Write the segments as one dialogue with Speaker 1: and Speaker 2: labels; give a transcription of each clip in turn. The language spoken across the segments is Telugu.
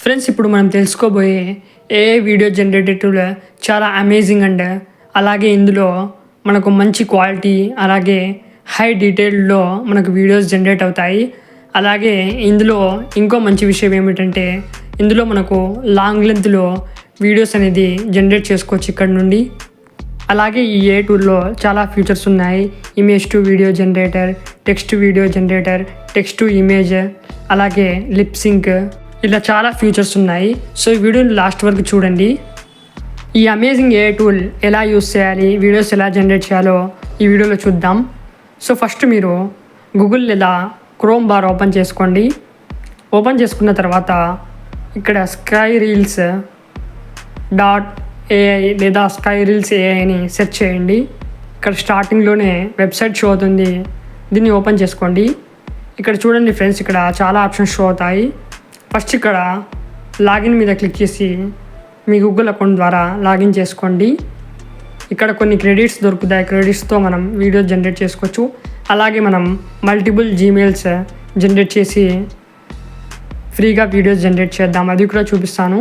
Speaker 1: ఫ్రెండ్స్, ఇప్పుడు మనం తెలుసుకోబోయే ఏఐ వీడియో జనరేటర్ టూల్ చాలా అమేజింగ్ అండ్ అలాగే ఇందులో మనకు మంచి క్వాలిటీ అలాగే హై డీటెయిల్డ్లో మనకు వీడియోస్ జనరేట్ అవుతాయి. అలాగే ఇందులో ఇంకో మంచి విషయం ఏమిటంటే ఇందులో మనకు లాంగ్ లెంత్లో వీడియోస్ అనేది జనరేట్ చేసుకోవచ్చు ఇక్కడ నుండి. అలాగే ఈ ఏ టూల్లో చాలా ఫీచర్స్ ఉన్నాయి. Image to video generator, text to video generator, text to image, అలాగే లిప్ సింక్, ఇలా చాలా ఫీచర్స్ ఉన్నాయి. సో ఈ వీడియోని లాస్ట్ వరకు చూడండి. ఈ అమేజింగ్ ఏ టూల్ ఎలా యూస్ చేయాలి, వీడియోస్ ఎలా జనరేట్ చేయాలో ఈ వీడియోలో చూద్దాం. సో ఫస్ట్ మీరు గూగుల్ లేదా క్రోమ్ బార్ ఓపెన్ చేసుకోండి. ఓపెన్ చేసుకున్న తర్వాత ఇక్కడ స్కై రీల్స్ .ai లేదా స్కై రీల్స్ AI అని సెర్చ్ చేయండి. ఇక్కడ స్టార్టింగ్లోనే వెబ్సైట్ షో అవుతుంది. దీన్ని ఓపెన్ చేసుకోండి. ఇక్కడ చూడండి ఫ్రెండ్స్, ఇక్కడ చాలా ఆప్షన్స్ షో అవుతాయి. ఫస్ట్ ఇక్కడ లాగిన్ మీద క్లిక్ చేసి మీ గూగుల్ అకౌంట్ ద్వారా లాగిన్ చేసుకోండి. ఇక్కడ కొన్ని క్రెడిట్స్ దొరుకుతాయి. క్రెడిట్స్తో మనం వీడియో జనరేట్ చేసుకోవచ్చు. అలాగే మనం మల్టిపుల్ జీమెయిల్స్ జనరేట్ చేసి ఫ్రీగా వీడియోస్ జనరేట్ చేద్దాం, అది కూడా చూపిస్తాను.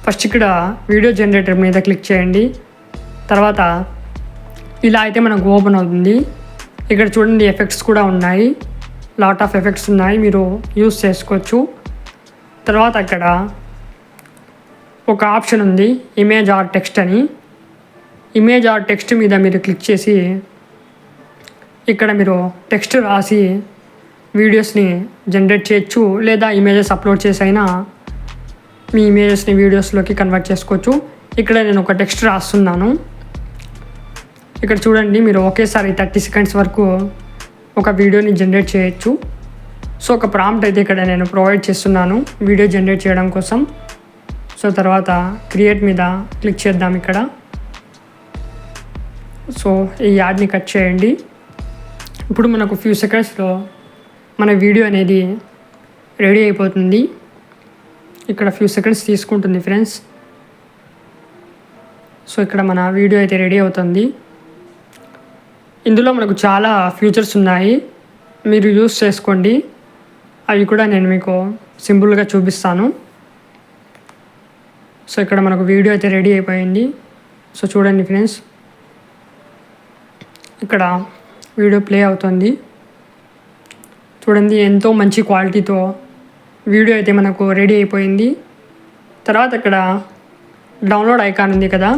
Speaker 1: ఫస్ట్ ఇక్కడ వీడియో జనరేటర్ మీద క్లిక్ చేయండి. తర్వాత ఇలా అయితే మనకు ఓపెన్ అవుతుంది. ఇక్కడ చూడండి ఎఫెక్ట్స్ కూడా ఉన్నాయి, లాట్ ఆఫ్ ఎఫెక్ట్స్ ఉన్నాయి, మీరు యూస్ చేసుకోవచ్చు. తర్వాత అక్కడ ఒక ఆప్షన్ ఉంది ఇమేజ్ ఆర్ టెక్స్ట్ అని. ఇమేజ్ ఆర్ టెక్స్ట్ మీద మీరు క్లిక్ చేసి ఇక్కడ మీరు టెక్స్ట్ రాసి వీడియోస్ని జనరేట్ చేయొచ్చు, లేదా ఇమేజెస్ అప్లోడ్ చేసి అయినా మీ ఇమేజెస్ని వీడియోస్లోకి కన్వర్ట్ చేసుకోవచ్చు. ఇక్కడ నేను ఒక టెక్స్ట్ రాస్తున్నాను. ఇక్కడ చూడండి, మీరు ఒకేసారి 30 సెకండ్స్ వరకు ఒక వీడియోని జనరేట్ చేయొచ్చు. సో ఒక ప్రాంప్ట్ అయితే ఇక్కడ నేను ప్రొవైడ్ చేస్తున్నాను వీడియో జనరేట్ చేయడం కోసం. సో తర్వాత క్రియేట్ మీద క్లిక్ చేద్దాం. ఇక్కడ సో ఈ యాడ్ని కట్ చేయండి. ఇప్పుడు మనకు ఫ్యూ సెకండ్స్లో మన వీడియో అనేది రెడీ అయిపోతుంది. ఇక్కడ ఫ్యూ సెకండ్స్ తీసుకుంటుంది ఫ్రెండ్స్. సో ఇక్కడ మన వీడియో అయితే రెడీ అవుతుంది. ఇందులో మనకు చాలా ఫీచర్స్ ఉన్నాయి, మీరు యూస్ చేసుకోండి. అవి కూడా నేను మీకు సింపుల్గా చూపిస్తాను. సో ఇక్కడ మనకు వీడియో అయితే రెడీ అయిపోయింది. సో చూడండి ఫ్రెండ్స్, ఇక్కడ వీడియో ప్లే అవుతుంది. చూడండి, ఎంతో మంచి క్వాలిటీతో వీడియో అయితే మనకు రెడీ అయిపోయింది. తర్వాత ఇక్కడ డౌన్లోడ్ ఐకాన్ ఉంది కదా,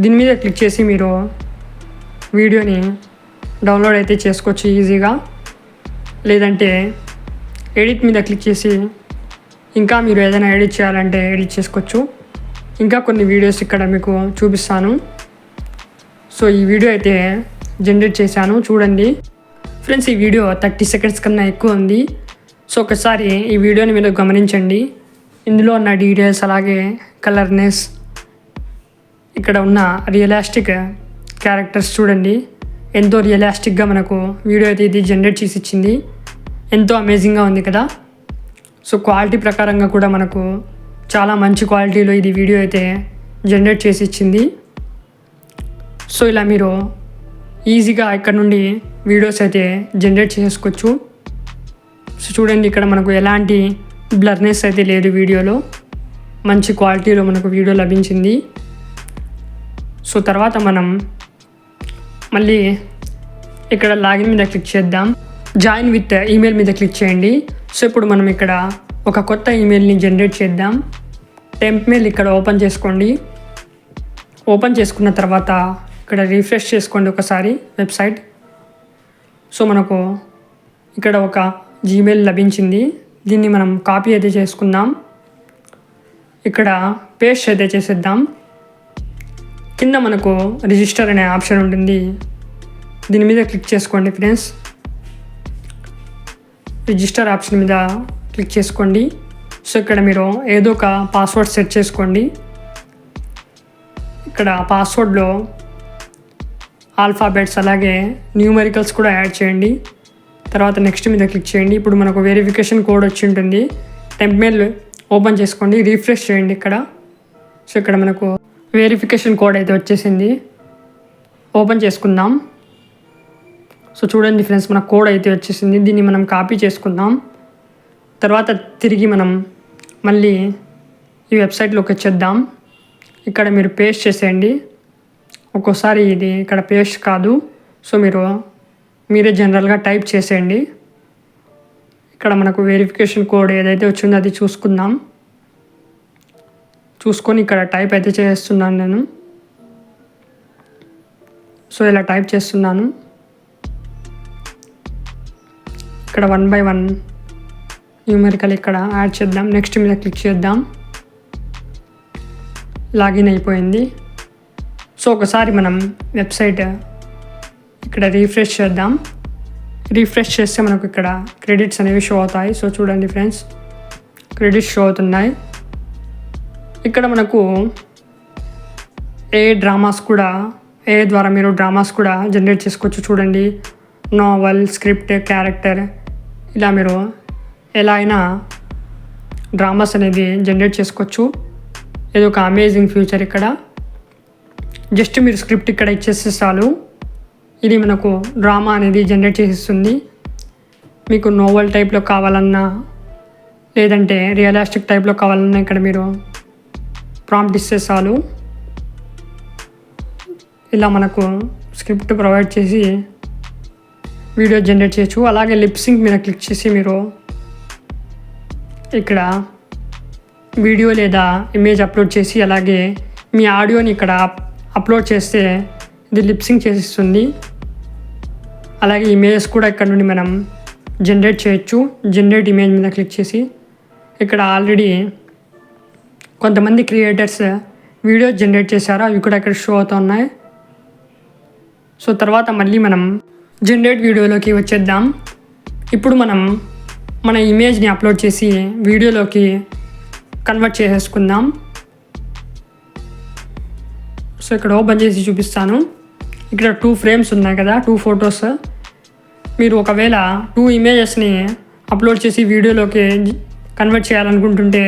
Speaker 1: దీని మీద క్లిక్ చేసి మీరు వీడియోని డౌన్లోడ్ అయితే చేసుకోవచ్చు ఈజీగా. లేదంటే ఎడిట్ మీద క్లిక్ చేసి ఇంకా మీరు ఏదైనా ఎడిట్ చేయాలంటే ఎడిట్ చేసుకోవచ్చు. ఇంకా కొన్ని వీడియోస్ ఇక్కడ మీకు చూపిస్తాను. సో ఈ వీడియో అయితే జనరేట్ చేశాను, చూడండి ఫ్రెండ్స్. ఈ వీడియో 30 సెకండ్స్ కన్నా ఎక్కువ ఉంది. సో ఒకసారి ఈ వీడియోని మీరు గమనించండి. ఇందులో ఉన్న డీటెయిల్స్, అలాగే కలర్నెస్, ఇక్కడ ఉన్న రియలిస్టిక్ క్యారెక్టర్స్ చూడండి, ఎంతో రియలిస్టిక్గా మనకు వీడియో అయితే ఇది జనరేట్ చేసి ఇచ్చింది. ఎంతో అమేజింగ్గా ఉంది కదా. సో క్వాలిటీ ప్రకారంగా కూడా మనకు చాలా మంచి క్వాలిటీలో ఇది వీడియో అయితే జనరేట్ చేసి ఇచ్చింది. సో ఇలా మీరు ఈజీగా ఇక్కడ నుండి వీడియోస్ అయితే జనరేట్ చేసుకోవచ్చు. సో చూడండి, ఇక్కడ మనకు ఎలాంటి బ్లర్నెస్ అయితే లేదు వీడియోలో, మంచి క్వాలిటీలో మనకు వీడియో లభించింది. సో తర్వాత మనం మళ్ళీ ఇక్కడ లాగిన్ మీద క్లిక్ చేద్దాం. జాయిన్ విత్ ఈమెయిల్ మీద క్లిక్ చేయండి. సో ఇప్పుడు మనం ఇక్కడ ఒక కొత్త ఈమెయిల్ని జనరేట్ చేద్దాం. టెంప్ మెయిల్ ఇక్కడ ఓపెన్ చేసుకోండి. ఓపెన్ చేసుకున్న తర్వాత ఇక్కడ రిఫ్రెష్ చేసుకోండి ఒకసారి వెబ్సైట్. సో మనకు ఇక్కడ ఒక జీమెయిల్ లభించింది. దీన్ని మనం కాపీ అయితే చేసుకుందాం. ఇక్కడ పేస్ట్ అయితే చేసేద్దాం. కింద మనకు రిజిస్టర్ అనే ఆప్షన్ ఉంటుంది, దీని మీద క్లిక్ చేసుకోండి ఫ్రెండ్స్. రిజిస్టర్ ఆప్షన్ మీద క్లిక్ చేసుకోండి. సో ఇక్కడ మీరు ఏదో ఒక పాస్వర్డ్ సెట్ చేసుకోండి. ఇక్కడ పాస్వర్డ్లో ఆల్ఫాబెట్స్ అలాగే న్యూమరికల్స్ కూడా యాడ్ చేయండి. తర్వాత నెక్స్ట్ మీద క్లిక్ చేయండి. ఇప్పుడు మనకు వెరిఫికేషన్ కోడ్ వచ్చి ఉంటుంది. టెంప్మెయిల్ ఓపెన్ చేసుకోండి, రీఫ్రెష్ చేయండి ఇక్కడ. సో ఇక్కడ మనకు వెరిఫికేషన్ కోడ్ అయితే వచ్చేసింది. ఓపెన్ చేసుకుందాం. సో చూడండి ఫ్రెండ్స్, మన కోడ్ అయితే వచ్చేసింది. దీన్ని మనం కాపీ చేసుకుందాం. తర్వాత తిరిగి మనం మళ్ళీ ఈ వెబ్సైట్లోకి వచ్చేద్దాం. ఇక్కడ మీరు పేస్ట్ చేసేయండి. ఒక్కోసారి ఇది ఇక్కడ పేస్ట్ కాదు, సో మీరే జనరల్గా టైప్ చేసేయండి. ఇక్కడ మనకు వెరిఫికేషన్ కోడ్ ఏదైతే వచ్చిందో అది చూసుకొని ఇక్కడ టైప్ అయితే చేస్తున్నాను నేను. సో ఇలా టైప్ చేస్తున్నాను. ఇక్కడ 1 by 1 న్యూమెరికల్ ఇక్కడ యాడ్ చేద్దాం. నెక్స్ట్ మీద క్లిక్ చేద్దాం. లాగిన్ అయిపోయింది. సో ఒకసారి మనం వెబ్సైట్ ఇక్కడ రీఫ్రెష్ చేద్దాం. రీఫ్రెష్ చేస్తే మనకు ఇక్కడ క్రెడిట్స్ అనేవి షో అవుతాయి. సో చూడండి ఫ్రెండ్స్, క్రెడిట్స్ షో అవుతున్నాయి. ఇక్కడ మనకు ఏ ద్వారా మీరు డ్రామాస్ కూడా జనరేట్ చేసుకోవచ్చు. చూడండి, నావల్, స్క్రిప్ట్, క్యారెక్టర్, ఇలా మీరు ఎలా అయినా డ్రామాస్ అనేది జనరేట్ చేసుకోవచ్చు. ఇది ఒక అమేజింగ్ ఫ్యూచర్. ఇక్కడ జస్ట్ మీరు స్క్రిప్ట్ ఇక్కడ ఇచ్చేస్తే చాలు, ఇది మనకు డ్రామా అనేది జనరేట్ చేసిస్తుంది. మీకు నోవెల్ టైప్లో కావాలన్నా లేదంటే రియలిస్టిక్ టైప్లో కావాలన్నా ఇక్కడ మీరు ప్రాంప్ట్ ఇస్తే చాలు, ఇలా మనకు స్క్రిప్ట్ ప్రొవైడ్ చేసి వీడియో జనరేట్ చేయొచ్చు. అలాగే లిప్సింక్ మీద క్లిక్ చేసి మీరు ఇక్కడ వీడియో లేదా ఇమేజ్ అప్లోడ్ చేసి అలాగే మీ ఆడియోని ఇక్కడ అప్లోడ్ చేస్తే ఇది లిప్సింక్ చేసిస్తుంది. అలాగే ఇమేజెస్ కూడా ఇక్కడ నుండి మనం జనరేట్ చేయొచ్చు. జనరేట్ ఇమేజ్ మీద క్లిక్ చేసి ఇక్కడ ఆల్రెడీ కొంతమంది క్రియేటర్స్ వీడియో జనరేట్ చేశారు, అవి కూడా ఇక్కడ షో అవుతున్నాయి. సో తర్వాత మళ్ళీ మనం జనరేట్ వీడియోలోకి వచ్చేద్దాం. ఇప్పుడు మనం మన ఇమేజ్ని అప్లోడ్ చేసి వీడియోలోకి కన్వర్ట్ చేసేసుకుందాం. సో ఇక్కడ ఓపెన్ చేసి చూపిస్తాను. ఇక్కడ 2 frames ఉన్నాయి కదా, 2 photos. మీరు ఒకవేళ 2 imagesని అప్లోడ్ చేసి వీడియోలోకి కన్వర్ట్ చేయాలనుకుంటుంటే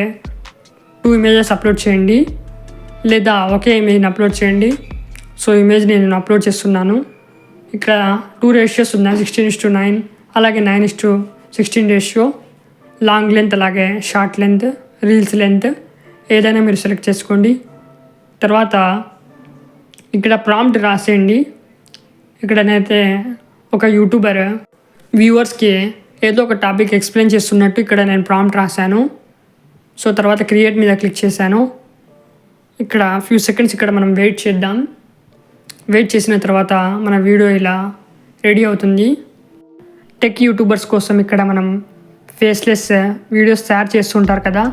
Speaker 1: 2 images అప్లోడ్ చేయండి, లేదా ఒకే ఇమేజ్ని అప్లోడ్ చేయండి. సో ఇమేజ్ని నేను అప్లోడ్ చేస్తున్నాను. ఇక్కడ 2 ratios ఉన్నాయి, 16:9, అలాగే 9:16 రేషియో. లాంగ్ లెంత్ అలాగే షార్ట్ లెంత్, రీల్స్ లెంత్ ఏదైనా మీరు సెలెక్ట్ చేసుకోండి. తర్వాత ఇక్కడ ప్రాంప్ట్ రాసేయండి. ఇక్కడనైతే ఒక యూట్యూబర్ వ్యూవర్స్కి ఏదో ఒక టాపిక్ ఎక్స్ప్లెయిన్ చేస్తున్నట్టు ఇక్కడ నేను ప్రాంప్ట్ రాశాను. సో తర్వాత క్రియేట్ మీద క్లిక్ చేశాను. ఇక్కడ ఫ్యూ సెకండ్స్ ఇక్కడ మనం వెయిట్ చేద్దాం. వెయిట్ చేసిన తర్వాత మన వీడియో ఇలా రెడీ అవుతుంది. టెక్ యూట్యూబర్స్ కోసం ఇక్కడ మనం ఫేస్లెస్ వీడియోస్ తయారు చేస్తుంటారు కదా,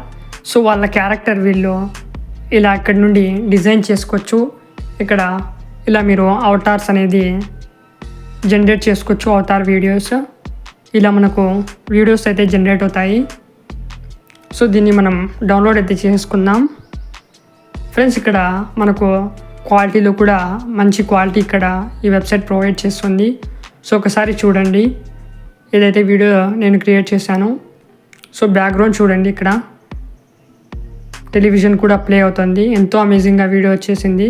Speaker 1: సో వాళ్ళ క్యారెక్టర్ వీళ్ళు ఇలా ఇక్కడ నుండి డిజైన్ చేసుకోవచ్చు. ఇక్కడ ఇలా మీరు అవతార్స్ అనేది జనరేట్ చేసుకోవచ్చు. అవతార్ వీడియోస్ ఇలా మనకు వీడియోస్ అయితే జనరేట్ అవుతాయి. సో దీన్ని మనం డౌన్లోడ్ అయితే చేసుకుందాం. ఫ్రెండ్స్, ఇక్కడ మనకు క్వాలిటీలో కూడా మంచి క్వాలిటీ ఇక్కడ ఈ వెబ్సైట్ ప్రొవైడ్ చేస్తుంది. సో ఒకసారి చూడండి ఏదైతే వీడియో నేను క్రియేట్ చేశానో. సో బ్యాక్గ్రౌండ్ చూడండి, ఇక్కడ టెలివిజన్ కూడా ప్లే అవుతుంది. ఎంతో అమేజింగ్గా వీడియో వచ్చేసింది.